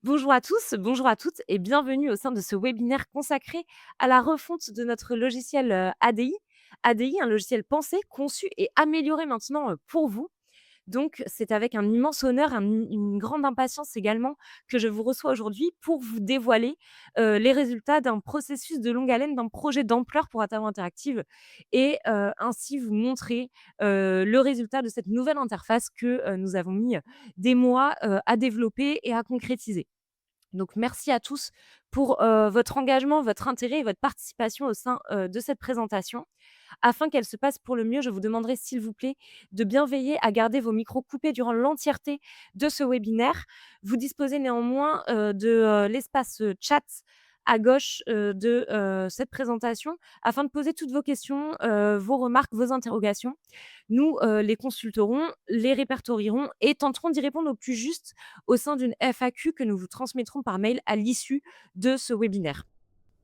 Bonjour à tous, bonjour à toutes et bienvenue au sein de ce webinaire consacré à la refonte de notre logiciel ADI. ADI, un logiciel pensé, conçu et amélioré maintenant pour vous. Donc, c'est avec un immense honneur, une grande impatience également que je vous reçois aujourd'hui pour vous dévoiler les résultats d'un processus de longue haleine, d'un projet d'ampleur pour Atao Interactive et ainsi vous montrer le résultat de cette nouvelle interface que nous avons mis des mois à développer et à concrétiser. Donc merci à tous pour, votre engagement, votre intérêt et votre participation au sein, de cette présentation. Afin qu'elle se passe pour le mieux, je vous demanderai s'il vous plaît de bien veiller à garder vos micros coupés durant l'entièreté de ce webinaire. Vous disposez néanmoins, de, l'espace, chat à gauche, de, cette présentation afin de poser toutes vos questions, vos remarques, vos interrogations. Nous, les consulterons, les répertorierons et tenterons d'y répondre au plus juste au sein d'une FAQ que nous vous transmettrons par mail à l'issue de ce webinaire.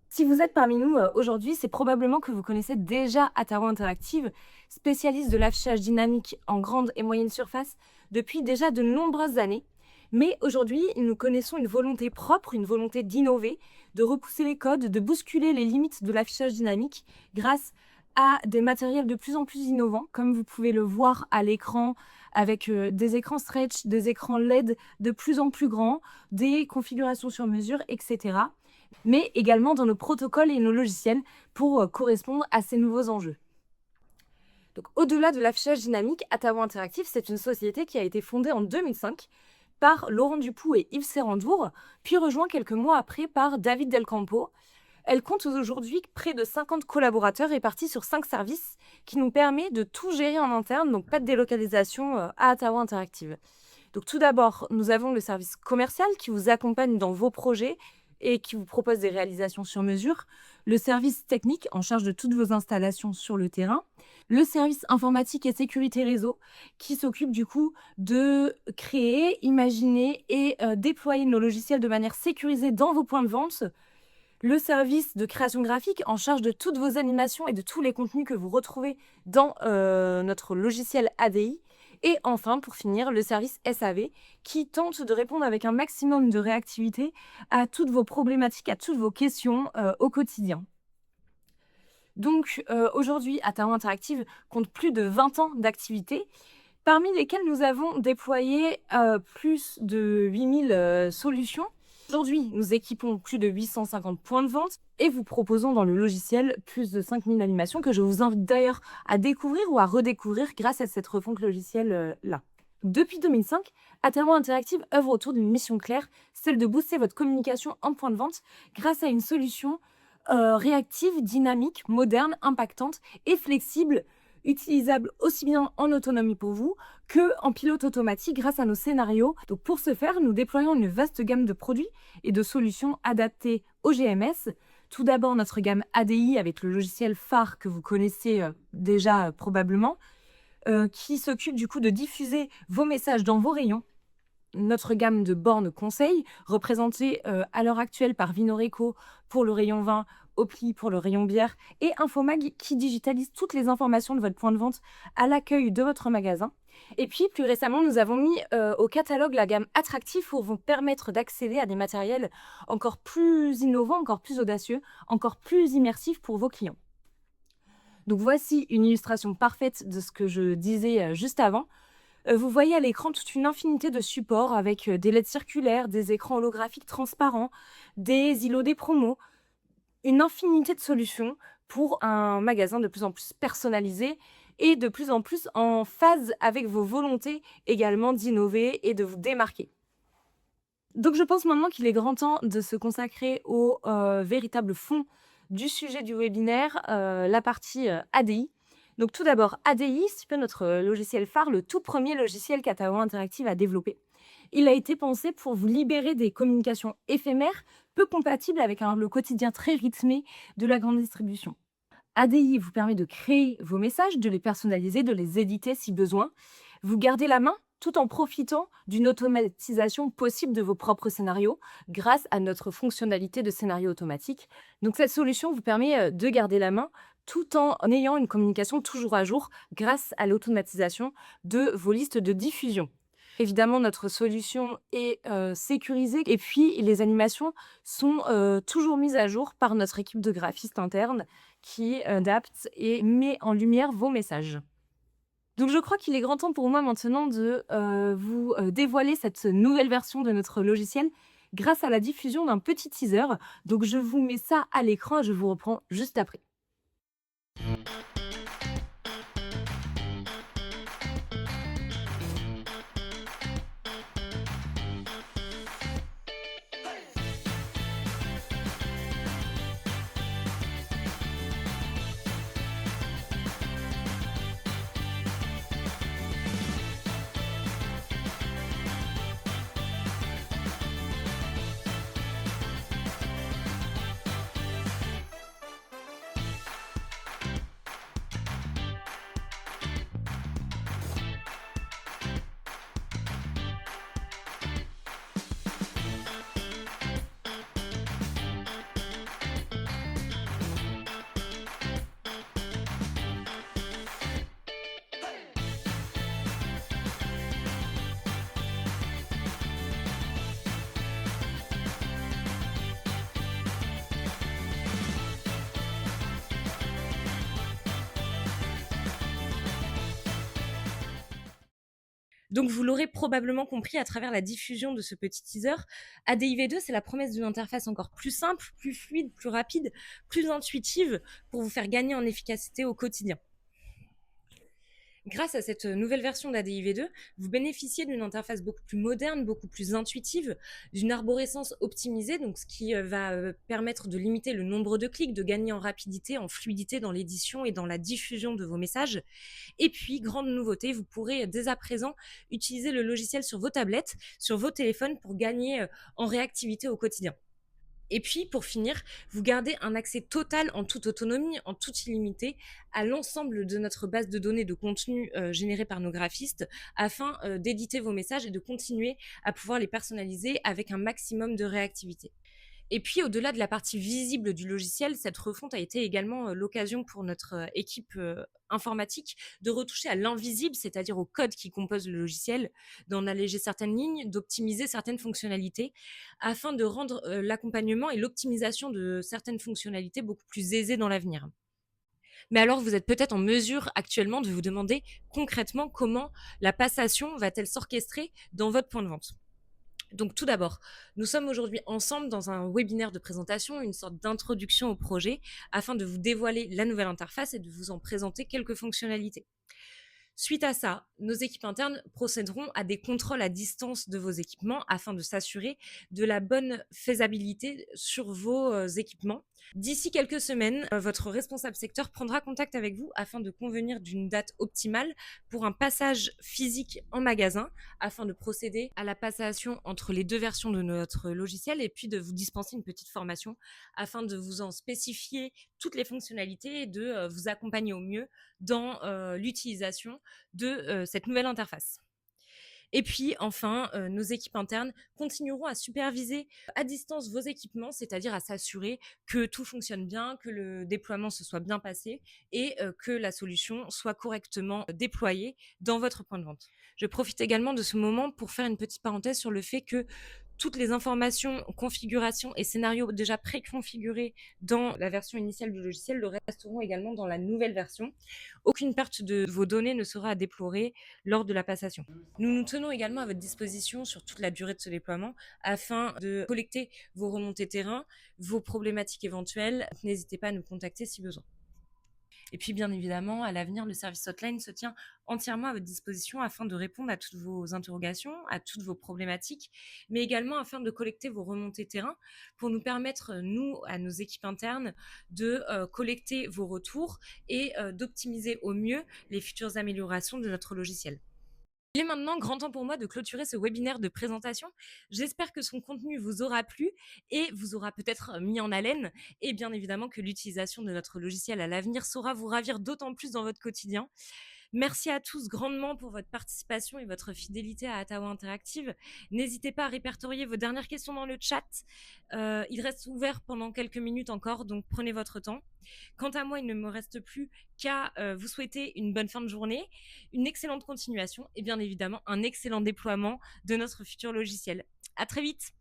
Si vous êtes parmi nous aujourd'hui, c'est probablement que vous connaissez déjà Ataro Interactive, spécialiste de l'affichage dynamique en grande et moyenne surface depuis déjà de nombreuses années. Mais aujourd'hui, nous connaissons une volonté propre, une volonté d'innover, de repousser les codes, de bousculer les limites de l'affichage dynamique grâce à des matériels de plus en plus innovants, comme vous pouvez le voir à l'écran, avec des écrans stretch, des écrans LED de plus en plus grands, des configurations sur mesure, etc. Mais également dans nos protocoles et nos logiciels pour correspondre à ces nouveaux enjeux. Donc, au-delà de l'affichage dynamique, Atao Interactive, c'est une société qui a été fondée en 2005 par Laurent Dupoux et Yves Serrandour, puis rejoint quelques mois après par David Del Campo. Elle compte aujourd'hui près de 50 collaborateurs répartis sur 5 services qui nous permet de tout gérer en interne, donc pas de délocalisation à Atao Interactive. Donc tout d'abord, nous avons le service commercial qui vous accompagne dans vos projets et qui vous propose des réalisations sur mesure, le service technique en charge de toutes vos installations sur le terrain, le service informatique et sécurité réseau qui s'occupe du coup de créer, imaginer et déployer nos logiciels de manière sécurisée dans vos points de vente, le service de création graphique en charge de toutes vos animations et de tous les contenus que vous retrouvez dans notre logiciel ADI. Et enfin, pour finir, le service SAV qui tente de répondre avec un maximum de réactivité à toutes vos problématiques, à toutes vos questions au quotidien. Donc aujourd'hui, Atao Interactive compte plus de 20 ans d'activité, parmi lesquelles nous avons déployé plus de 8000 solutions. Aujourd'hui, nous équipons plus de 850 points de vente et vous proposons dans le logiciel plus de 5000 animations que je vous invite d'ailleurs à découvrir ou à redécouvrir grâce à cette refonte logicielle-là. Depuis 2005, Atamo Interactive œuvre autour d'une mission claire, celle de booster votre communication en point de vente grâce à une solution réactive, dynamique, moderne, impactante et flexible, utilisable aussi bien en autonomie pour vous que en pilote automatique grâce à nos scénarios. Donc pour ce faire, nous déployons une vaste gamme de produits et de solutions adaptées au GMS. Tout d'abord, notre gamme ADI avec le logiciel phare que vous connaissez déjà probablement, qui s'occupe du coup de diffuser vos messages dans vos rayons. Notre gamme de bornes conseils, représentée à l'heure actuelle par Vinoreco pour le rayon vin, Opli pour le rayon bière, et Infomag qui digitalise toutes les informations de votre point de vente à l'accueil de votre magasin. Et puis, plus récemment, nous avons mis au catalogue la gamme Attractif pour vous permettre d'accéder à des matériels encore plus innovants, encore plus audacieux, encore plus immersifs pour vos clients. Donc voici une illustration parfaite de ce que je disais juste avant. Vous voyez à l'écran toute une infinité de supports avec des LED circulaires, des écrans holographiques transparents, des îlots des promos, une infinité de solutions pour un magasin de plus en plus personnalisé et de plus en plus en phase avec vos volontés également d'innover et de vous démarquer. Donc je pense maintenant qu'il est grand temps de se consacrer au véritable fond du sujet du webinaire, la partie ADI. Donc tout d'abord, ADI, c'est notre logiciel phare, le tout premier logiciel qu'Atao Interactive a développé. Il a été pensé pour vous libérer des communications éphémères, peu compatibles avec le quotidien très rythmé de la grande distribution. ADI vous permet de créer vos messages, de les personnaliser, de les éditer si besoin. Vous gardez la main tout en profitant d'une automatisation possible de vos propres scénarios grâce à notre fonctionnalité de scénario automatique. Donc cette solution vous permet de garder la main tout en ayant une communication toujours à jour grâce à l'automatisation de vos listes de diffusion. Évidemment, notre solution est, sécurisée et puis les animations sont, toujours mises à jour par notre équipe de graphistes internes qui adapte et met en lumière vos messages. Donc je crois qu'il est grand temps pour moi maintenant de, vous, dévoiler cette nouvelle version de notre logiciel grâce à la diffusion d'un petit teaser. Donc je vous mets ça à l'écran et je vous reprends juste après. Donc vous l'aurez probablement compris à travers la diffusion de ce petit teaser, ADIV2, c'est la promesse d'une interface encore plus simple, plus fluide, plus rapide, plus intuitive pour vous faire gagner en efficacité au quotidien. Grâce à cette nouvelle version d'ADIV2, vous bénéficiez d'une interface beaucoup plus moderne, beaucoup plus intuitive, d'une arborescence optimisée, donc ce qui va permettre de limiter le nombre de clics, de gagner en rapidité, en fluidité dans l'édition et dans la diffusion de vos messages. Et puis, grande nouveauté, vous pourrez dès à présent utiliser le logiciel sur vos tablettes, sur vos téléphones pour gagner en réactivité au quotidien. Et puis, pour finir, vous gardez un accès total en toute autonomie, en toute illimité, à l'ensemble de notre base de données de contenu générée par nos graphistes afin d'éditer vos messages et de continuer à pouvoir les personnaliser avec un maximum de réactivité. Et puis, au-delà de la partie visible du logiciel, cette refonte a été également l'occasion pour notre équipe informatique de retoucher à l'invisible, c'est-à-dire au code qui compose le logiciel, d'en alléger certaines lignes, d'optimiser certaines fonctionnalités, afin de rendre l'accompagnement et l'optimisation de certaines fonctionnalités beaucoup plus aisées dans l'avenir. Mais alors, vous êtes peut-être en mesure actuellement de vous demander concrètement comment la passation va-t-elle s'orchestrer dans votre point de vente. Donc tout d'abord, nous sommes aujourd'hui ensemble dans un webinaire de présentation, une sorte d'introduction au projet, afin de vous dévoiler la nouvelle interface et de vous en présenter quelques fonctionnalités. Suite à ça, nos équipes internes procéderont à des contrôles à distance de vos équipements afin de s'assurer de la bonne faisabilité sur vos équipements. D'ici quelques semaines, votre responsable secteur prendra contact avec vous afin de convenir d'une date optimale pour un passage physique en magasin afin de procéder à la passation entre les deux versions de notre logiciel et puis de vous dispenser une petite formation afin de vous en spécifier toutes les fonctionnalités et de vous accompagner au mieux dans l'utilisation de cette nouvelle interface. Et puis enfin, nos équipes internes continueront à superviser à distance vos équipements, c'est-à-dire à s'assurer que tout fonctionne bien, que le déploiement se soit bien passé et que la solution soit correctement déployée dans votre point de vente. Je profite également de ce moment pour faire une petite parenthèse sur le fait que toutes les informations, configurations et scénarios déjà préconfigurés dans la version initiale du logiciel le resteront également dans la nouvelle version. Aucune perte de vos données ne sera à déplorer lors de la passation. Nous nous tenons également à votre disposition sur toute la durée de ce déploiement afin de collecter vos remontées terrain, vos problématiques éventuelles. N'hésitez pas à nous contacter si besoin. Et puis, bien évidemment, à l'avenir, le service hotline se tient entièrement à votre disposition afin de répondre à toutes vos interrogations, à toutes vos problématiques, mais également afin de collecter vos remontées terrain pour nous permettre, nous, à nos équipes internes, de collecter vos retours et d'optimiser au mieux les futures améliorations de notre logiciel. Il est maintenant grand temps pour moi de clôturer ce webinaire de présentation. J'espère que son contenu vous aura plu et vous aura peut-être mis en haleine et bien évidemment que l'utilisation de notre logiciel à l'avenir saura vous ravir d'autant plus dans votre quotidien. Merci à tous grandement pour votre participation et votre fidélité à Ottawa Interactive. N'hésitez pas à répertorier vos dernières questions dans le chat. Il reste ouvert pendant quelques minutes encore, donc prenez votre temps. Quant à moi, il ne me reste plus qu'à vous souhaiter une bonne fin de journée, une excellente continuation et bien évidemment un excellent déploiement de notre futur logiciel. À très vite.